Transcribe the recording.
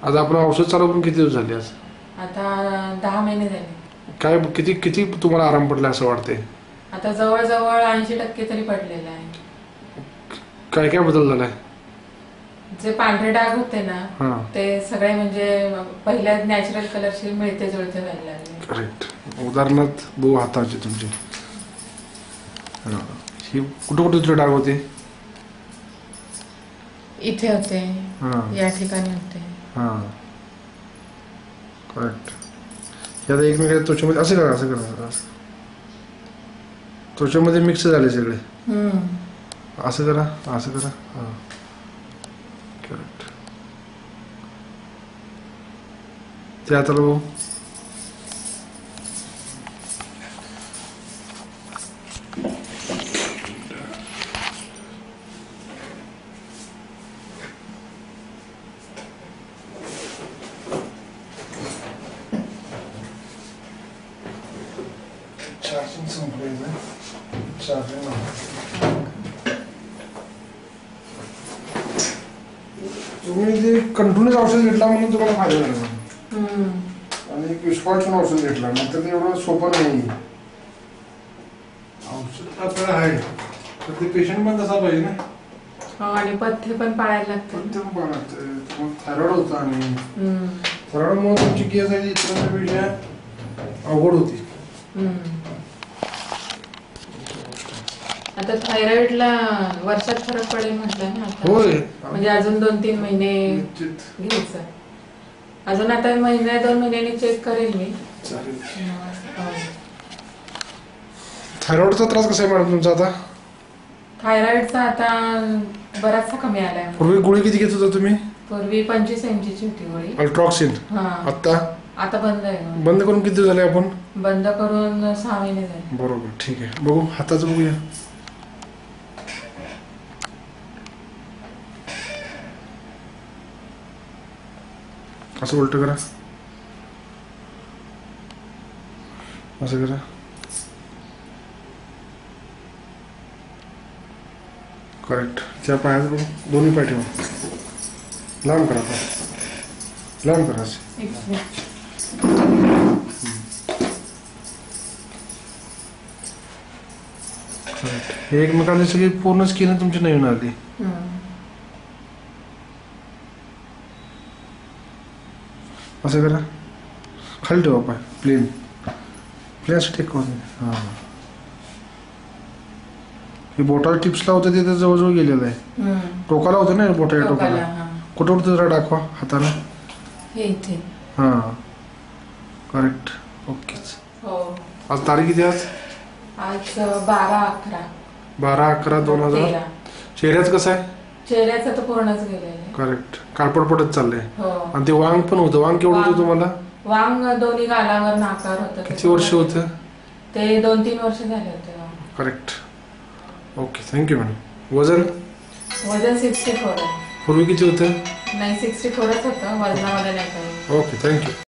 आज आपण औषध चालू करून किती दिवस झाले? आज आता 10 महिने झाले. काय किती किती तुम्हाला आराम पडला असं वाटते? आता जवळजवळ 80% तरी पडलेला आहे. काय काय बदल झालाय? जे पांढरे डाग होते ना ते सगळे म्हणजे पहिल्या नॅचरल कलरशी मिळते जुळते व्हायला लागले. करेक्ट. उदाहरणार्थ बघू हाताचे तुमचे ही कुठे कुठे तुझे डाग होते? इथे होते, या ठिकाणी होते. करेक्ट. आता एकमेकांच्या त्वचेमध्ये असं करा, असं करा, त्वचेमध्ये मिक्स झाले सगळे. असं करा, असं करा. करेक्ट. ते आता बघू. चार्जिंग संपलेलं आहे. चार्जिंग तुम्ही जे कंटिन्यूस औषध घेतला म्हणून तुम्हाला फायदा झाला आणि एक विश्वासून औषध घेतला नंतर ते एवढं सोपं नाही. औषध आपल्याला आहे तर ते पेशंट पण तसा पाहिजे ना. आणि पथ्य पण पाळायला लागतं. पथ्य पण पाळायला लागतं. थायरॉइड होतं आणि थायरॉइडमुळे तुमची केस आहे इतरांच्यापेक्षा अवघड होती. आता थायरॉइडला वर्षात फरक पडेल म्हटलं ना आता. होय. म्हणजे अजून 2-3 महिने घ्यायचं. अजून आता 1-2 महिन्यांनी चेक करेल मी. चालेल. थायरॉइडचा त्रास कसा आहे मॅडम तुमचा आता? थायरॉइडचा आता बराचसा कमी आलाय. पूर्वी गोळी किती घेत होता तुम्ही? पूर्वी 25 mg ची होती गोळी. अल्ट्रॉक्सिन. आता आता बंद आहे. बंद करून किती दिवस झाले आपण? बंद करून 6 महिने झाले. बरोबर. ठीक आहे. बघू हाताचं बघूया. असं उलट करा, असं करा. करेक्ट. त्या पायाचं बघू. दोन्ही पाय ठेवा. लांब करा, लांब करा. हे एकमेकांना सगळी पूर्ण स्किन तुमची नवीन आली. असं करा. खाली ठेवा पाय प्लेन प्लेन असं टेक करून. हे बोटाला टिप्स लावतं ते जवळजवळ गेलेलं आहे. टोकाला होतं ना बोटाच्या टोकाला. कुठं कुठं जरा दाखवा हाताला. करेक्ट. ओकेच. आज तारीख किती? आज 12/11. 12/11/2000. चेहऱ्याच कसं आहे? चेहऱ्याचं तर पूर्णच गेलेलं. करेक्ट. काळपट पडत चाललंय. आणि ते वांग पण होतं. वांग केवढं होतं तुम्हाला? वांग दोन्ही गालावर नाकावर होतं. किती वर्ष होतं ते? 2-3 वर्ष झाले होते. करेक्ट. ओके. Thank you madam. वजन? वजन 64 आहे. पूर्वी किती होतं? नाही 64च होतं. वजनामध्ये नाही काही. ओके. थँक्यू.